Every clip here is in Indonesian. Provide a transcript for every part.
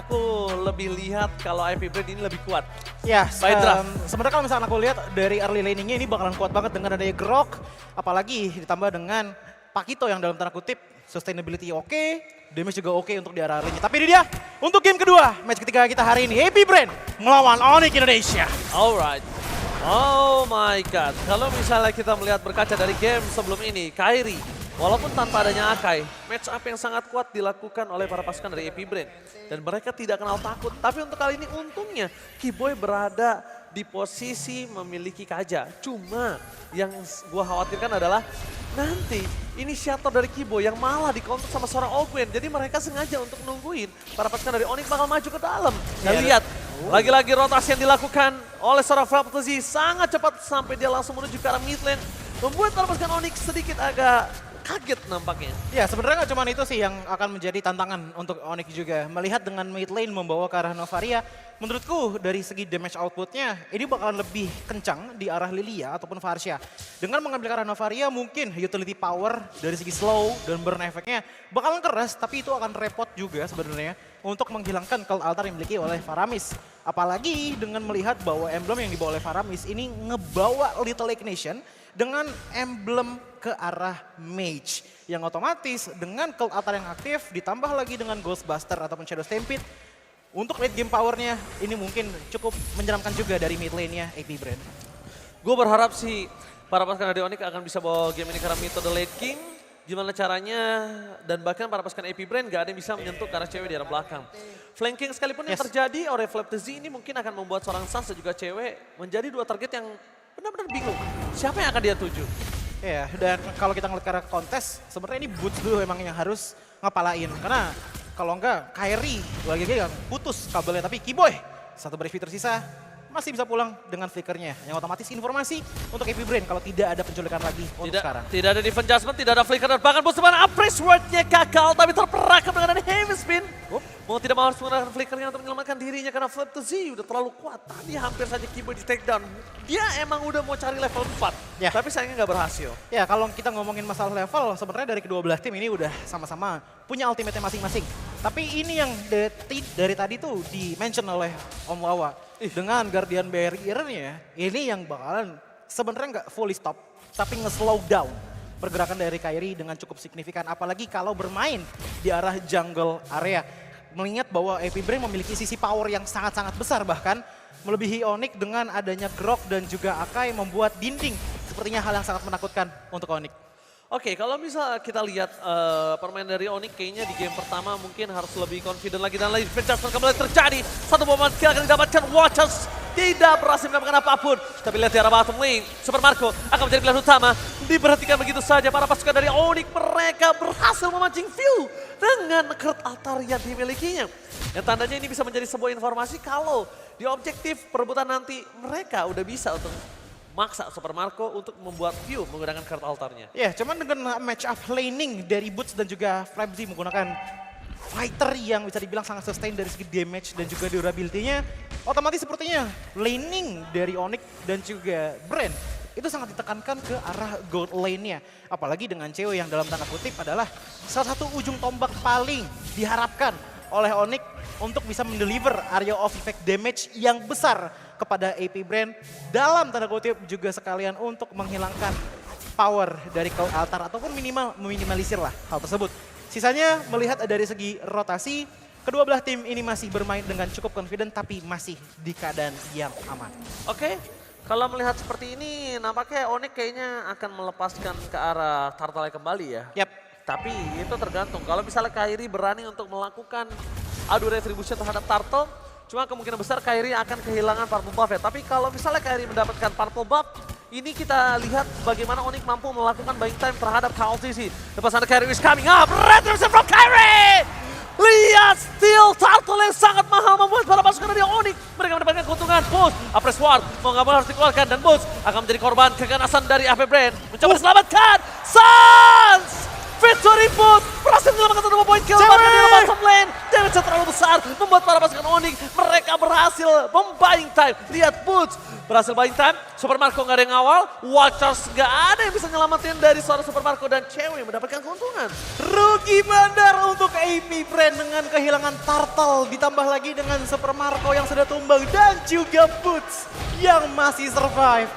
Aku lebih lihat kalau IP Brand ini lebih kuat. Ya, By draft. sebenarnya kalau misalnya aku lihat dari early laningnya ini bakalan kuat banget dengan adanya Grok, apalagi ditambah dengan Pakito yang dalam tanda kutip sustainability oke, damage juga oke untuk di arah early-nya. Tapi ini dia untuk game kedua, match ketiga kita hari ini, AP Brand melawan Onyx Indonesia. Alright. Oh my god. Kalau misalnya kita melihat berkaca dari game sebelum ini, Kairi, walaupun tanpa adanya Akai, match up yang sangat kuat dilakukan oleh para pasukan dari AP Brand. Dan mereka tidak kenal takut. Tapi untuk kali ini untungnya Kiboy berada di posisi memiliki Kaja. Cuma yang gua khawatirkan adalah nanti inisiator dari Kiboy yang malah dikontrol sama seorang Ogwen. Jadi mereka sengaja untuk nungguin para pasukan dari Onyx bakal maju ke dalam. Dan lihat, lagi-lagi rotasi yang dilakukan oleh seorang Fraptezi sangat cepat sampai dia langsung menuju ke arah mid lane. Membuat para pasukan Onyx sedikit agak kaget nampaknya. Ya sebenarnya nggak cuma itu sih yang akan menjadi tantangan untuk Onyx juga. Melihat dengan mid lane membawa ke arah Novaria, menurutku dari segi damage outputnya ini bakalan lebih kencang di arah Lilia ataupun Varsha. Dengan mengambil ke arah Novaria mungkin utility power dari segi slow dan burn efeknya bakalan keras, tapi itu akan repot juga sebenarnya untuk menghilangkan cult altar yang dimiliki oleh Faramis. Apalagi dengan melihat bahwa emblem yang dibawa oleh Faramis ini ngebawa Little Lake Nation dengan emblem ke arah mage. Yang otomatis dengan cult altar yang aktif ditambah lagi dengan Ghostbuster ataupun Shadow Stampede. Untuk late game powernya ini mungkin cukup menyeramkan juga dari mid lane-nya AP Brand. Gue berharap sih para pasukan dari Onyx akan bisa bawa game ini ke arah metode late game. Gimana caranya dan bahkan para pasukan AP Brand gak ada yang bisa menyentuh ke arah cewek di arah belakang. Flanking sekalipun yang terjadi oleh Fraptezi ini mungkin akan membuat seorang Sans dan juga cewek menjadi dua target yang benar-benar bingung. Siapa yang akan dia tuju? Ya, dan kalau kita ngeliat ke arah kontes, sebenarnya ini Boots dulu emang yang harus ngapalain. Karena kalau enggak, Kairi lagi-lagi putus kabelnya. Tapi Kiboy, satu brave tersisa, masih bisa pulang dengan flickernya. Yang otomatis informasi untuk AP Brand kalau tidak ada penculikan lagi untuk sekarang. Tidak ada defense adjustment, tidak ada flicker dan bahkan Boots depan Apres wordnya gagal tapi terperangkap dengan heavy spin. Mau tidak mau harus menggunakan flickernya untuk menyelamatkan dirinya karena Fraptezi udah terlalu kuat. Tadi hampir saja Kiboy di take down. Dia emang udah mau cari level 4, Ya. tapi sayangnya nggak berhasil. Ya kalau kita ngomongin masalah level, sebenarnya dari kedua belah tim ini udah sama-sama punya ultimate masing-masing. Tapi ini yang dari tadi tuh di-mention oleh Om Wawa. Dengan Guardian Barrier-nya, ini yang bakalan sebenarnya nggak fully stop, tapi nge-slow down pergerakan dari Kairi dengan cukup signifikan. Apalagi kalau bermain di arah jungle area. Mengingat bahwa AP Brand memiliki sisi power yang sangat-sangat besar bahkan melebihi Onyx dengan adanya Grok dan juga Akai membuat dinding. Sepertinya hal yang sangat menakutkan untuk Onyx. Oke, kalau misal kita lihat permainan dari Onyx kayaknya di game pertama mungkin harus lebih confident lagi dan lagi adjustment kembali terjadi. Satu momen kill akan didapatkan Watchers. Tidak berhasil mendapatkan apapun. Tapi lihat di arah bottom lane, Super Marco akan menjadi pilihan utama. Diberhentikan begitu saja para pasukan dari Onyx. Mereka berhasil memancing view dengan cult altar yang dimilikinya. Yang tandanya ini bisa menjadi sebuah informasi kalau di objektif perebutan nanti mereka udah bisa untuk maksa Super Marco untuk membuat view menggunakan card altarnya. Ya, cuman dengan match up laning dari Boots dan juga Fraptezi menggunakan fighter yang bisa dibilang sangat sustain dari segi damage dan juga durability-nya, otomatis sepertinya laning dari Onyx dan juga Brand itu sangat ditekankan ke arah gold lane-nya. Apalagi dengan cewek yang dalam tanda kutip adalah salah satu ujung tombak paling diharapkan oleh Onyx untuk bisa mendeliver area of effect damage yang besar kepada AP Brand dalam tanda kutip juga sekalian untuk menghilangkan power dari cult altar ataupun minimal meminimalisir lah hal tersebut. Sisanya melihat dari segi rotasi, kedua belah tim ini masih bermain dengan cukup confident tapi masih di keadaan yang aman. Oke, kalau melihat seperti ini nampaknya Onyx kayaknya akan melepaskan ke arah Turtle kembali ya. Yap. Tapi itu tergantung. Kalau misalnya Kairi berani untuk melakukan adu retribution terhadap Turtle, cuma kemungkinan besar Kairi akan kehilangan purple buff ya. Tapi kalau misalnya Kairi mendapatkan purple buff, ini kita lihat bagaimana Onyx mampu melakukan buying time terhadap KLTC. Lepas sana Kairi is coming up, retribution from Kairi! Lihat steal Turtle yang sangat mahal membuat para pasukan dari Onyx. Mereka mendapatkan keuntungan. Boots, Apres Ward mau nggak mau harus dikeluarkan. Dan Boots akan menjadi korban keganasan dari AP Brand. Mencoba diselamatkan. Sans! Victory Boots berhasil menyelamatkan 2 poin kill bahkan di bottom lane. Damage terlalu besar. membuat para pasukan Onyx mereka berhasil membuying time. Lihat Boots berhasil buying time, Super Marco nggak ada yang ngawal, Watchers nggak ada yang bisa nyelamatin dari seorang Super Marco dan cewek mendapatkan keuntungan. Rugi bandar untuk AP Brand dengan kehilangan Turtle, ditambah lagi dengan Super Marco yang sudah tumbang dan juga Boots yang masih survive.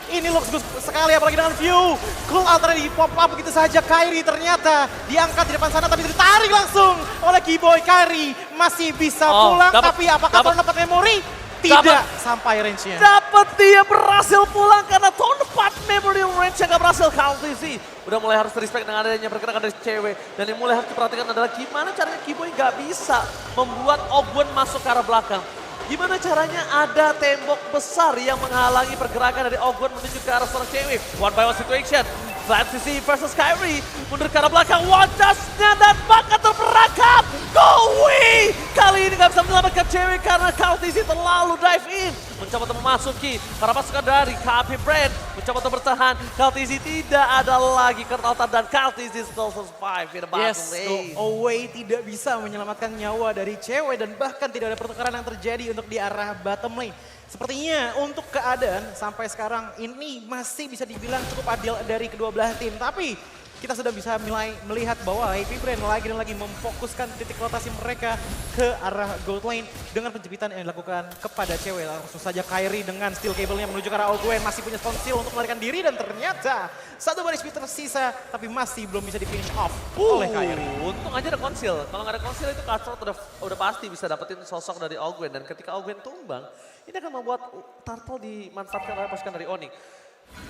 Ini looks good sekali apalagi dengan view. Cool Ultra di pop up begitu saja. Kairi ternyata diangkat di depan sana tapi ditarik langsung oleh Keyboy. Kairi masih bisa pulang tapi apakah Tone dapat memori? Tidak sampai range-nya. Dapat, dia berhasil pulang karena Tone 4 memory range-nya gak berhasil. KLTZ udah mulai harus respect dengan adanya pergerakan dari cewek. Dan yang mulai harus diperhatikan adalah gimana caranya Keyboy gak bisa membuat Ogwen masuk ke arah belakang. Gimana caranya ada tembok besar yang menghalangi pergerakan dari Ogwen menuju ke arah seorang cewek. One by one situation. FlamCC versus Kairi. Mundur ke arah belakang. Watchers-nya dan bakal terperangkap. Go away! Kali ini gak bisa menyelamatkan cewek karena KLTZ terlalu dive in. Mencoba untuk memasuki para pasukan dari KP Brand. Mencoba untuk bertahan. KLTZ tidak ada lagi Kurtaltan dan KLTZ still survive in the bottom lane. Go away tidak bisa menyelamatkan nyawa dari cewek dan bahkan tidak ada pertukaran yang terjadi untuk di arah bottom lane. Sepertinya untuk keadaan sampai sekarang ini masih bisa dibilang cukup adil dari kedua belah tim. Tapi kita sudah bisa mulai melihat bahwa AP Brand lagi dan lagi memfokuskan titik rotasi mereka ke arah gold lane dengan penjepitan yang dilakukan kepada cewek. Langsung saja Kairi dengan steel cable-nya menuju ke arah Ogwen masih punya stone seal untuk melarikan diri dan ternyata satu baris speed tersisa tapi masih belum bisa di finish off oleh Kairi. Untung aja ada konsil. Kalau nggak ada konsil itu Cutthroat udah pasti bisa dapetin sosok dari Ogwen. Dan ketika Ogwen tumbang, ini akan membuat Turtle dimanfaatkan oleh pasukan dari Onyx.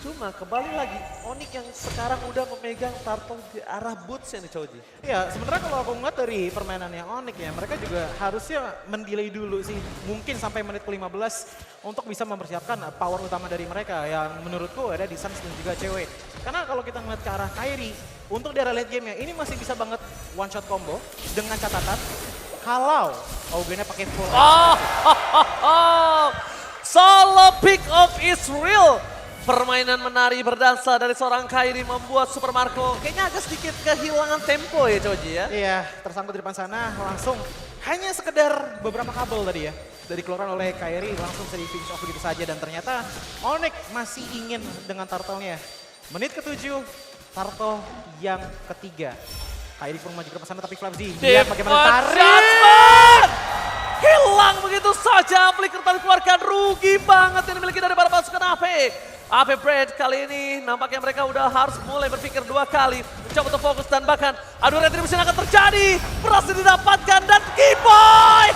Cuma kembali lagi, Onyx yang sekarang udah memegang Turtle di arah Boots yang Choji. Ya sebenarnya kalau aku ngeliat dari permainan yang Onyx ya, mereka juga harusnya mendelay dulu sih. Mungkin sampai menit ke-15 untuk bisa mempersiapkan power utama dari mereka yang menurutku ada di Suns dan juga cewek. Karena kalau kita ngeliat ke arah Kairi, untuk di arah late game ya ini masih bisa banget one shot combo dengan catatan kalau Ogwennya pakai full. Solo pick up is real. Permainan menari berdansa dari seorang Kairi membuat Super Marco kayaknya agak sedikit kehilangan tempo ya Choji ya. Iya, tersangkut di depan sana langsung hanya sekedar beberapa kabel tadi ya. Dari keluaran oleh Kairi langsung bisa di finish off begitu saja dan ternyata Onyx masih ingin dengan Turtle-nya. Menit ke-7, Turtle yang ketiga. Kairi pun maju ke sana tapi FlamZ lihat bagaimana tarik. Hilang begitu saja, flicker tadi keluarkan, rugi banget yang dimiliki dari para pasukan AP. AP Brand kali ini nampaknya mereka udah harus mulai berpikir dua kali. Mencoba untuk fokus dan bahkan adu retribution akan terjadi. Berhasil didapatkan dan Keyboy!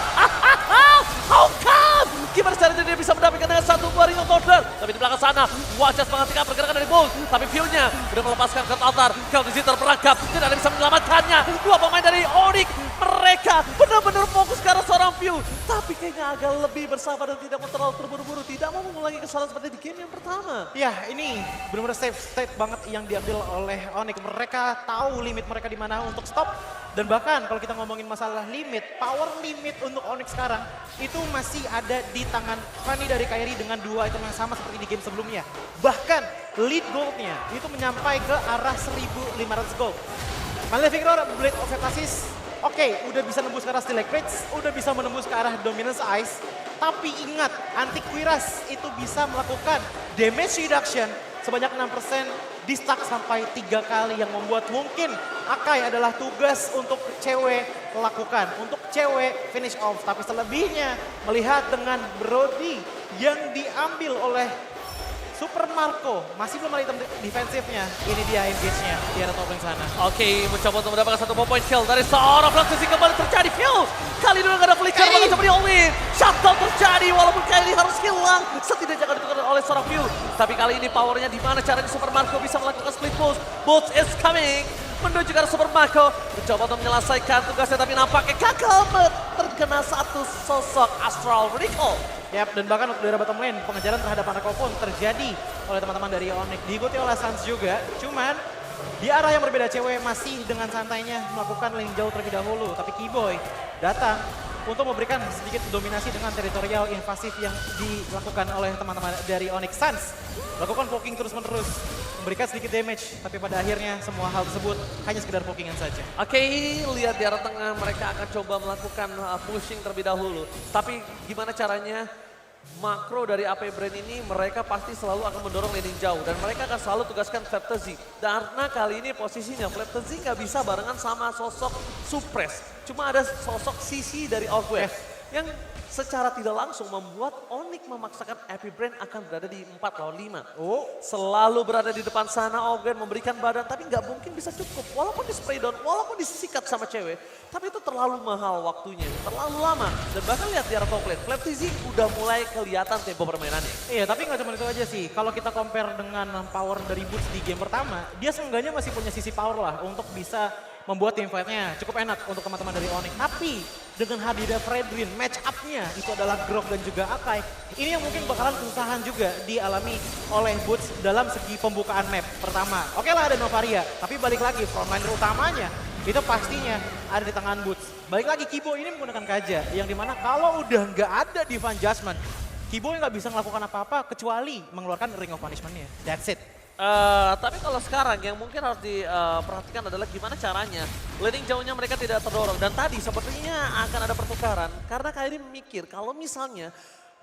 How come? Gimana caranya dia bisa mendapatkan dengan satu buah ring of order? Tapi di belakang sana, Watchers menghentikan pergerakan dari Bulls. Tapi view-nya udah melepaskan ke altar. KLTZ terperangkap, tidak ada yang bisa menyelamatkannya. Dua pemain dari Onyx, mereka benar-benar fokus ke arah seorang view. Tapi kayaknya agak lebih bersabar dan tidak mau terlalu terburu-buru. Tidak mau mengulangi kesalahan seperti di game yang pertama. Ya ini benar-benar safe state banget yang diambil oleh Onyx. Mereka tahu limit mereka di mana untuk stop. Dan bahkan kalau kita ngomongin masalah limit, power limit untuk Onyx sekarang itu masih ada di tangan Fanny dari Kairi dengan dua item yang sama seperti di game sebelumnya. Bahkan lead goldnya itu menyampai ke arah 1.500 gold. Malefic Roar, Blade of Hephaestus, oke, udah bisa nembus ke arah Stilek Rage, udah bisa menembus ke arah Dominance Ice. Tapi ingat, Antiquiras itu bisa melakukan damage reduction sebanyak 6% di stack sampai 3 kali yang membuat mungkin Akai adalah tugas untuk cewek lakukan. Untuk cewek finish off. Tapi selebihnya melihat dengan Brody yang diambil oleh Super Marco. Masih belum ada item defensifnya. Ini dia engage-nya di arah top lane sana. Oke, mencoba untuk mendapatkan satu point kill dari seorang FlamCC kembali terjadi kill. Kali ini udah gak ada flicker, malah coba di-all-in. Shutdown terjadi walaupun kali ini harus hilang. Setidaknya akan ditukar oleh seorang view. Tapi kali ini powernya di mana caranya Super Marco bisa melakukan split push. Boots is coming. Menuju ke arah Super Marco. Mencoba untuk menyelesaikan tugasnya tapi nampaknya gagal terkena satu sosok Astral Recall. Yap, dan bahkan untuk daerah bottom lane, pengejaran terhadap Marco pun terjadi oleh teman-teman dari Onyx. Diikuti oleh Suns juga, cuman di arah yang berbeda cewek masih dengan santainya melakukan lane jauh terlebih dahulu. Tapi Keyboy datang untuk memberikan sedikit dominasi dengan teritorial invasif yang dilakukan oleh teman-teman dari Onyx. Suns lakukan poking terus-menerus memberikan sedikit damage. Tapi pada akhirnya semua hal tersebut hanya sekedar pokingan saja. Oke, lihat di arah tengah mereka akan coba melakukan pushing terlebih dahulu. Tapi gimana caranya? Makro dari AP Brand ini mereka pasti selalu akan mendorong laning jauh dan mereka akan selalu tugaskan Flaptzy. Karena kali ini posisinya Flaptzy nggak bisa barengan sama sosok Suppress. Cuma ada sosok CC dari Ogwen yang secara tidak langsung membuat Onyx memaksakan AP Brand akan berada di 4 lawan 5. Oh, Selalu berada di depan sana, Ogwen memberikan badan, tapi nggak mungkin bisa cukup. Walaupun di spray down, walaupun disikat sama cewek, tapi itu terlalu mahal waktunya, terlalu lama. Dan bahkan lihat di arah top lane, Flaptzy udah mulai kelihatan tempo permainannya. iya, tapi nggak cuma itu aja sih. Kalau kita compare dengan power dari Boots di game pertama, dia seenggaknya masih punya sisi power lah untuk bisa membuat team fight-nya cukup enak untuk teman-teman dari Onyx. Tapi dengan hadirnya Fredrin, match up-nya itu adalah Grok dan juga Akai. Ini yang mungkin bakalan kesusahan juga dialami oleh Boots dalam segi pembukaan map pertama. Oke lah ada Novaria, tapi balik lagi frontliner utamanya itu pastinya ada di tangan Boots. Balik lagi Kibo ini menggunakan Kaja, yang dimana kalau udah nggak ada Divine Judgment, Kibo nggak bisa melakukan apa-apa kecuali mengeluarkan Ring of Punishment-nya. That's it. Tapi kalau sekarang yang mungkin harus diperhatikan adalah gimana caranya laning jauhnya mereka tidak terdorong. Dan tadi sepertinya akan ada pertukaran karena Kairi mikir kalau misalnya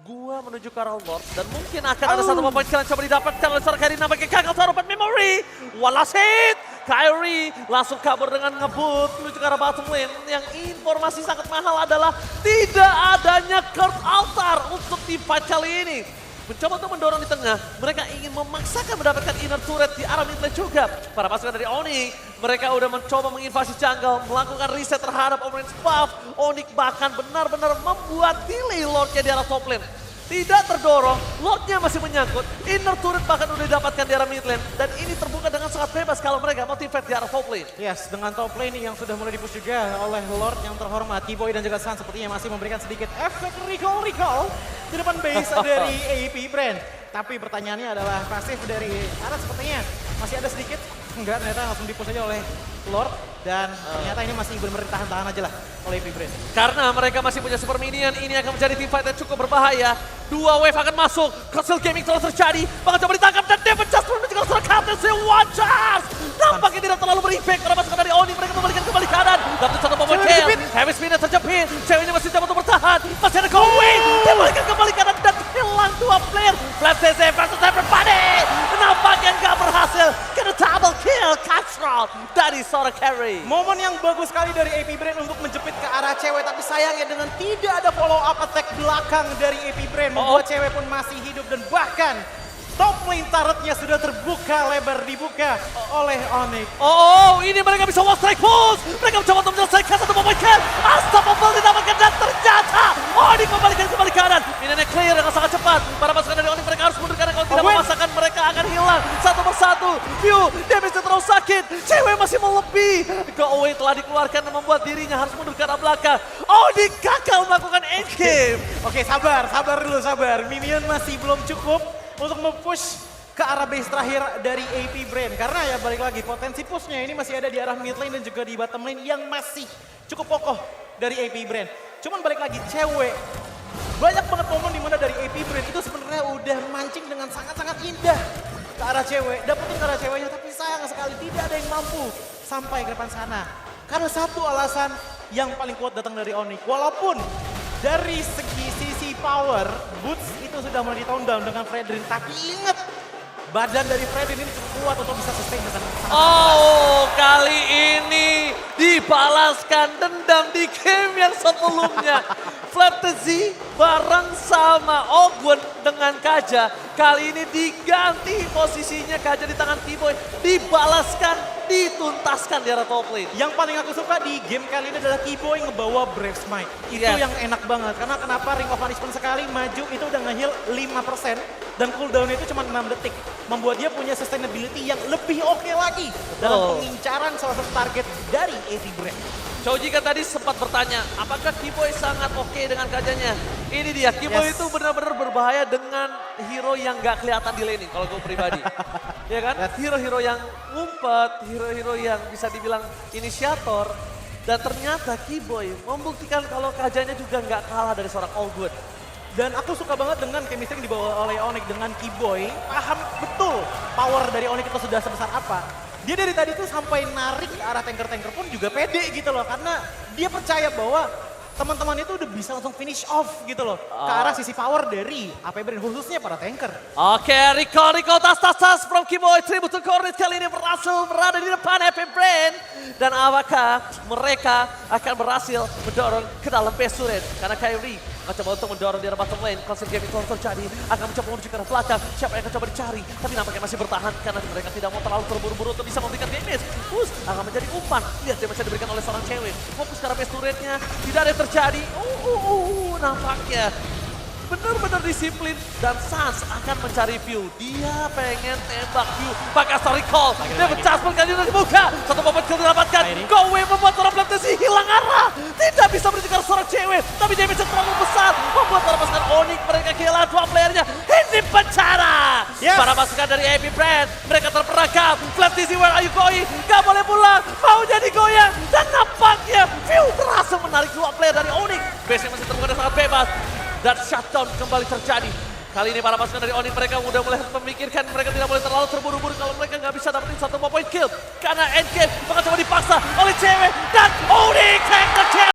gua menuju ke arah Lord dan mungkin akan ada satu poin kill yang coba didapatkan oleh seorang Kairi nampaknya gagal taruhan memory. Walasit! Kairi langsung kabur dengan ngebut menuju ke arah bottom lane. Yang informasi sangat mahal adalah tidak adanya Curse Altar untuk di fight kali ini. Mencoba untuk mendorong di tengah, mereka ingin memaksakan mendapatkan inner turret di arah mid lane juga. Para pasukan dari Onyx, mereka udah mencoba menginvasi jungle, melakukan reset terhadap orange buff. Onyx bahkan benar-benar membuat delay Lordnya di arah top lane. Tidak terdorong, Lordnya masih menyangkut, inner turret bahkan udah didapatkan di arah mid lane. Dan ini terbuka dengan sangat bebas kalau mereka mau team fight di arah top lane. Yes, dengan top lane yang sudah mulai dipush juga oleh Lord yang terhormat, T-Boy dan juga Sun sepertinya masih memberikan sedikit efek recall di depan base dari AP Brand. Tapi pertanyaannya adalah pasif dari Arat sepertinya masih ada sedikit. Enggak, ternyata langsung dipush aja oleh Lord. Dan ternyata ini masih benar-benar tahan-tahan aja lah oleh AP Brand. Karena mereka masih punya super minion, ini akan menjadi team fight yang cukup berbahaya. Dua wave akan masuk, Crossfield Gaming terus terjadi, bahkan coba ditangkap dan Devon just menuju ke seorang Captain One Charge. Nampaknya tidak terlalu berimpact pada pasukan dari Onyx, mereka membalikan kembali kanan. Dapat satu momen kill, Heavy Spinner terjepit, ceweknya masih coba untuk bertahan, masih ada Going, dia balikan kembali kanan dan hilang dua player. Flaptzy versus everybody, nampaknya nggak berhasil, kena double kill, control dari seorang carry. Momen yang bagus sekali dari AP Brand untuk menjepit ke arah cewek, tapi sayangnya dengan tidak ada follow up attack belakang dari AP Brand, membuat cewek pun masih hidup dan bahkan top lane turretnya sudah terbuka, lebar dibuka oleh Onyx. Oh, ini mereka bisa one strike pulse. Mereka mencoba untuk menyelesaikan satu momen kill. Unstoppable didapatkan dan ternyata Onyx kembalikan kembali kanan. Minionnya clear dengan sangat cepat. Para pasukan dari Onyx mereka harus mundur karena kalau tidak memaksakan mereka akan hilang satu persatu. View, damage terlalu sakit. Cewek masih melebih. Go-away telah dikeluarkan dan membuat dirinya harus mundur ke arah belakang. Onyx gagal melakukan endgame. Oke, sabar dulu, sabar. Minion masih belum cukup untuk mempush ke arah base terakhir dari AP Brand. Karena ya balik lagi, potensi pushnya ini masih ada di arah mid lane dan juga di bottom lane yang masih cukup kokoh dari AP Brand. Cuman balik lagi, cewek. Banyak banget momen dimana dari AP Brand itu sebenarnya udah mancing dengan sangat-sangat indah ke arah cewek. Dapetin ke arah ceweknya, tapi sayang sekali tidak ada yang mampu sampai ke depan sana. Karena satu alasan yang paling kuat datang dari Onyx. Walaupun dari segi sisi power, Boots itu sudah mulai di-tone down dengan Fredrin. Tapi ingat, badan dari Fredrin ini cukup kuat untuk bisa sustain dengan sangat Oh, kali ini dibalaskan dendam di game yang sebelumnya. Flaptzy bareng sama Ogwen dengan Kaja. Kali ini diganti posisinya, Kaja di tangan T-Boy. Dibalaskan, dituntaskan di arah top lane. Yang paling aku suka di game kali ini adalah T-Boy ngebawa Brave Smite. Itu yang enak banget. Karena kenapa Ring of Punishment sekali maju itu udah nge-heal 5%. Dan cooldown itu cuma 6 detik. Membuat dia punya sustainability yang lebih oke lagi. Dalam pengincaran salah satu target dari AP Brand. Choji kan tadi sempat bertanya, apakah Kiboy sangat oke dengan Kajanya? Ini dia, Kiboy itu benar-benar berbahaya dengan hero yang gak kelihatan di laning kalau gue pribadi. Ya kan? Hero-hero yang ngumpet, hero-hero yang bisa dibilang inisiator. Dan ternyata Kiboy membuktikan kalau Kajanya juga gak kalah dari seorang All Good. Dan aku suka banget dengan chemistry yang dibawa oleh Onyx dengan Keyboy. Paham betul power dari Onyx itu sudah sebesar apa. Dia dari tadi tuh sampai narik ke arah tanker-tanker pun juga pede gitu loh. Karena dia percaya bahwa teman-teman itu udah bisa langsung finish off gitu loh. Ke arah sisi power dari AP Brain khususnya para tanker. Oke, Rico, tas from Keyboy. Tributul Coordinate kali ini berhasil berada di depan Happy Brain. Dan apakah mereka akan berhasil mendorong ke dalam base turret? Karena Kairi mencoba untuk mendorong di arah bottom lane. Constant game itu terjadi. Akan mencoba menuju ke arah belakang. Siapa yang akan coba dicari? Tapi nampaknya masih bertahan karena mereka tidak mau terlalu terburu-buru untuk bisa memberikan damage. Akan menjadi umpan. Lihat damage yang diberikan oleh seorang cewek. Fokus ke arah base turretnya. Tidak ada yang terjadi. Nampaknya benar-benar disiplin dan Sans akan mencari view. Dia pengen tembak view pakai story call. Dia bercaspur kali ini dibuka. Satu momen kill didapatkan. Gowe membuat orang Flaptesi hilang arah. Tidak bisa menunjukkan seorang cewek. Tapi damage terlalu besar. Membuat para pasukan Onyx mereka kehilangan dua playernya. Ini pencara. Yes. Para pasukan dari AP Brand. Mereka terperangkap. Flaptesi, where are you going? Gak boleh pulang. Mau jadi goyang. Dan nampaknya view berhasil menarik dua player dari Onyx. Base-nya masih terbuka dan sangat bebas. Dan shutdown kembali terjadi. Kali ini para pasukan dari Onyx mereka udah mulai memikirkan mereka tidak boleh terlalu terburu-buru kalau mereka nggak bisa dapetin satu point kill. Karena endgame bakal coba dipaksa oleh cewek dan Onyx take the chance.